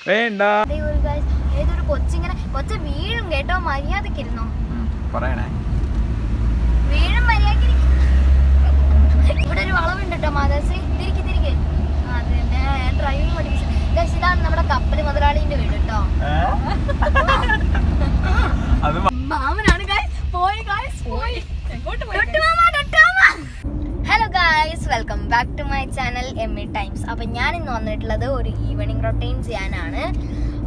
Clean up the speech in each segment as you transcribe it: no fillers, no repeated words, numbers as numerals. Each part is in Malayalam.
വേണ്ട. ഏതൊരു കൊച്ചിങ്ങനെ കൊച്ചു വീഴും കേട്ടോ, മര്യാദക്കിരുന്നോ. പറയണേ വീഴും മര്യാദക്ക്. ഇവിടെ ഒരു വളവുണ്ട് കേട്ടോ മാതാസി, തിരികെ അതെ ഡ്രൈവിംഗ് പഠിപ്പിച്ചു. ഇതാണ് നമ്മുടെ കപ്പൽ മുതലാളിന്റെ വീട് കേട്ടോ. മാമനാണ് പോയി. Hello guys, welcome back to my channel MA times. അപ്പം ഞാൻ ഇന്ന് വന്നിട്ടുള്ളത് ഒരു ഈവനിങ് റൊട്ടീൻ ചെയ്യാനാണ്.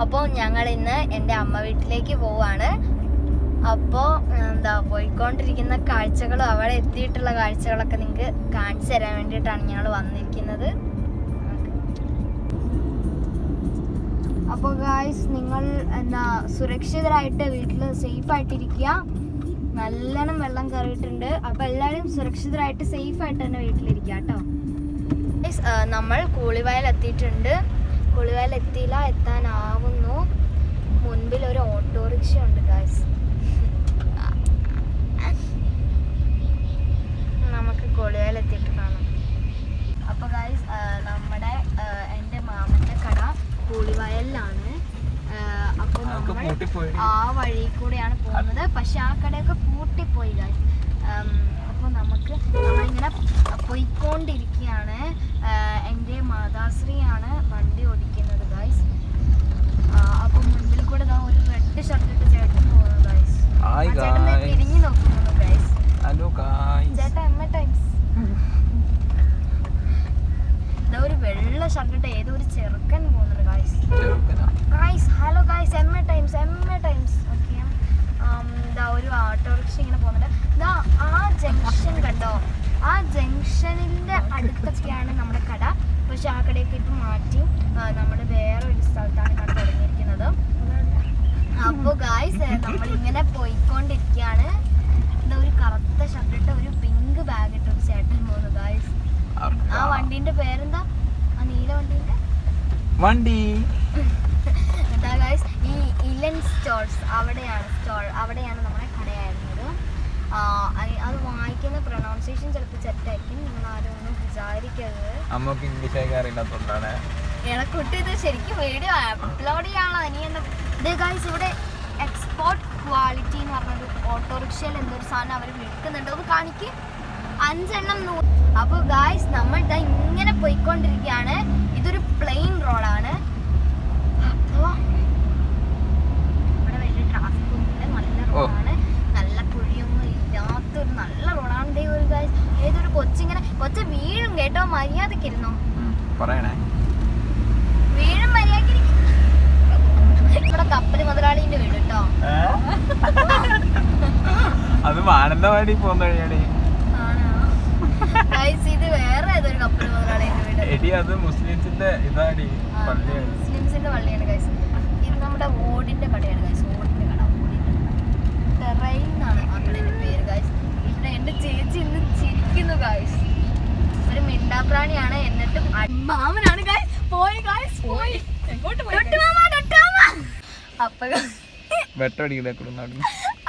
അപ്പോൾ ഞങ്ങൾ ഇന്ന് എൻ്റെ അമ്മ വീട്ടിലേക്ക് പോവാണ്. അപ്പോൾ പോയിക്കൊണ്ടിരിക്കുന്ന കാഴ്ചകളും അവിടെ എത്തിയിട്ടുള്ള കാഴ്ചകളൊക്കെ നിങ്ങൾക്ക് കാണിച്ചു തരാൻ വേണ്ടിയിട്ടാണ് ഞങ്ങൾ വന്നിരിക്കുന്നത്. അപ്പോൾ ഗായ്സ്, നിങ്ങൾ സുരക്ഷിതരായിട്ട് വീട്ടിൽ സേഫായിട്ടിരിക്കുക. നല്ലോണം വെള്ളം കയറിയിട്ടുണ്ട്. അപ്പോൾ എല്ലാവരും സുരക്ഷിതരായിട്ട് സേഫായിട്ട് തന്നെ വീട്ടിലിരിക്കുക കേട്ടോ. നമ്മൾ കൂളിവയൽ എത്തിയിട്ടുണ്ട്. കൂളിവയൽ എത്താനാവുന്നു. മുൻപിൽ ഒരു ഓട്ടോറിക്ഷ ഉണ്ട് ഗായ്സ്. നമുക്ക് കൂളിവയൽ എത്തിയിട്ട് കാണാം. അപ്പോൾ ഗായ്സ്, നമ്മുടെ എൻ്റെ മാമൻ്റെ കട കൂളിവയലിലാണ്. അപ്പോൾ നമ്മൾ ആ വഴി കൂടെയാണ് പോകുന്നത്. പക്ഷെ ആ കടയൊക്കെ പൂട്ടിപ്പോയി ഗായ്സ്. അപ്പോൾ നമ്മളിങ്ങനെ പോയിക്കൊണ്ടിരിക്കുകയാണ്. എൻ്റെ മാതാശ്രീയാണ് വണ്ടി ഓടിക്കുന്നത് ഗായ്സ്. അപ്പോൾ മുൻപിൽ കൂടെ ഒരു റെഡ് ഷർട്ട് ഇട്ട് ചേട്ടൻ പോകുന്നു ഗായ്സ്. ചേട്ടൻ തിരിഞ്ഞു നോക്കുന്നു ഗായ്സ്. ചേട്ടാ MA ടൈംസ്. ഒരു വെള്ള ഷർട്ടിട്ട് ഏതോ ഒരു ചെറുക്കൻ പോകുന്നുണ്ട് guys. Hello guys, MA times. Okay, ഒരു ഓട്ടോറിക്ഷ ഇങ്ങനെ പോകുന്നുണ്ട്. ആ ജംഗ്ഷൻ കണ്ടോ, ആ ജംഗ്ഷനിന്റെ അടുത്തൊക്കെയാണ് നമ്മുടെ കട. പക്ഷെ ആ കടയൊക്കെ ഇപ്പം മാറ്റി നമ്മൾ വേറെ ഒരു സ്ഥലത്താണ് കട തുടങ്ങിയിരിക്കുന്നത്. അപ്പോൾ ഗായ്സ്, നമ്മളിങ്ങനെ പോയിക്കൊണ്ടിരിക്കുകയാണ്. ഒരു കറുത്ത ഷർട്ടിട്ട് ഒരു പിങ്ക് ബാഗ് ഇട്ട് ഒരു ചേട്ടൻ പോകുന്നു ഗായ്സ്. ആ വണ്ടീന്റെ പേരെന്താ? ആ നീല വണ്ടി എന്താ ഗായ്സ്? ഈ ഇലൻ സ്റ്റോഴ്സ് അവിടെയാണ് നമ്മുടെ കടയായിരുന്നത്. അത് വായിക്കുന്ന പ്രൊനൗൺസിയേഷൻ ചിലപ്പോൾ തെറ്റായിരിക്കും. നിങ്ങൾ ആരും ഒന്നും വിചാരിക്കരുത്. അമ്മക്ക് ഇംഗ്ലീഷ് അറിയില്ലാത്തതുകൊണ്ടാണ്. കുട്ടി ഇത് ശരിക്കും വീഡിയോ അപ്ലോഡ് ചെയ്യാണോ ഇനി എന്താ? ഇത് ഗായ്സ്, ഇവിടെ എക്സ്പോർട്ട് ക്വാളിറ്റി എന്ന് പറഞ്ഞൊരു ഓട്ടോറിക്ഷയിൽ എന്തൊരു സാധനം അവർ വിൽക്കുന്നുണ്ട്. ഒന്ന് കാണിക്ക്. 5 എണ്ണം 100. അപ്പോൾ ഗായ്സ്, നമ്മൾ ഇങ്ങനെ പോയിക്കൊണ്ടിരിക്കുകയാണ്. ഇതൊരു പ്ലെയിൻ റോഡാണ്. അപ്പോൾ ഇവിടെ വലിയ ട്രാഫിക് ഒന്നുമില്ല. നല്ല റോഡാണ്. നല്ല കുഴിയൊന്നും ഇല്ലാത്തൊരു നല്ല റോഡാണ്. ഒരു ഗായ്സ്, ഏതൊരു കൊച്ചു വീഴും കേട്ടോ, മര്യാദക്കിരുന്നോ. പറയണേ വീഴും മര്യാദക്ക്. ഇവിടെ കപ്പൽ മുതലാളിന്റെ വീട് കേട്ടോ. അത് മാനന്തവാടി പോകുന്ന വഴിയാണ്. ഇത് വേറെ ഏതൊരു കപ്പൽ മുതലാളിന്റെ വീട്. അത് മുസ്ലിംസിന്റെ പള്ളിയാണ് ഗൈസ്. ഇത് നമ്മുടെ ഓടിന്റെ കടയാണ് ഗൈസ്. ഓടിന്റെ കട ടെറൈൻ എന്നാണ് ആ കടയുടെ പേര് ഗൈസ്. ഇവിടെ എന്റെ ചേച്ചി ഇന്ന് ചിരിക്കുന്നു ഗൈസ്. ഒരു മിണ്ടാപ്രാണിയാണ്. എന്നിട്ടും മാമനാണ് ഗൈസ്. പോയി.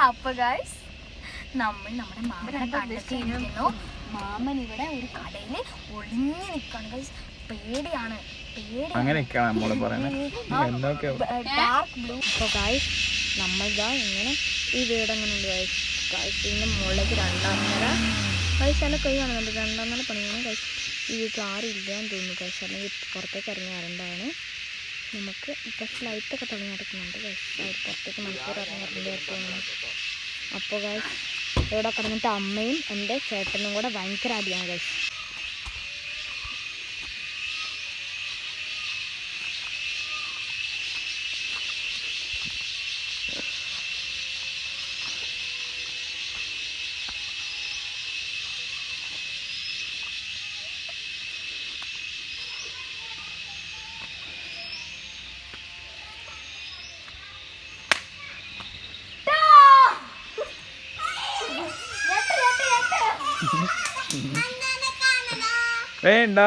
അപ്പൊ ഗൈസ്, നമ്മൾ നമ്മുടെ മാമനെ കണ്ടെത്തിയിരിക്കുന്നു. മാമൻ ഇവിടെ ഒരു കടയില് ഒളിഞ്ഞു നിൽക്കാണ് ഗൈസ്. പേടിയാണ്. Dark blue. അപ്പോൾ ഗൈസ്, നമ്മൾ ഇങ്ങനെ ഈ വീടങ്ങനെ ഉണ്ട് ഗൈസ്. ഇതിൻ്റെ മുകളിലേക്ക് 2ാം നില ഗൈസ്. എൻ്റെ കൈ കാണുന്നുണ്ട്. 2ാം നില പണിയാണ് ഗൈസ്. ഈ വീട്ടിൽ ആരും ഇല്ലാന്ന് തോന്നുന്നു ഗൈസ്. അല്ലെങ്കിൽ പുറത്തേക്ക് ഇറങ്ങി വരേണ്ടതാണ്. നമുക്ക് ഇപ്പോൾ ഫ്ലൈറ്റൊക്കെ തുടങ്ങി നടക്കുന്നുണ്ട് ഗൈസ്. പുറത്തേക്ക് മണിക്കൂർ ഇറങ്ങി തോന്നുന്നു. അപ്പോൾ ഗൈസ്, ഇവിടെ കിടന്നിട്ട് അമ്മയും എൻ്റെ ചേട്ടനും കൂടെ ഭയങ്കര അടിയാണ് ഗൈസ്. വേണ്ട.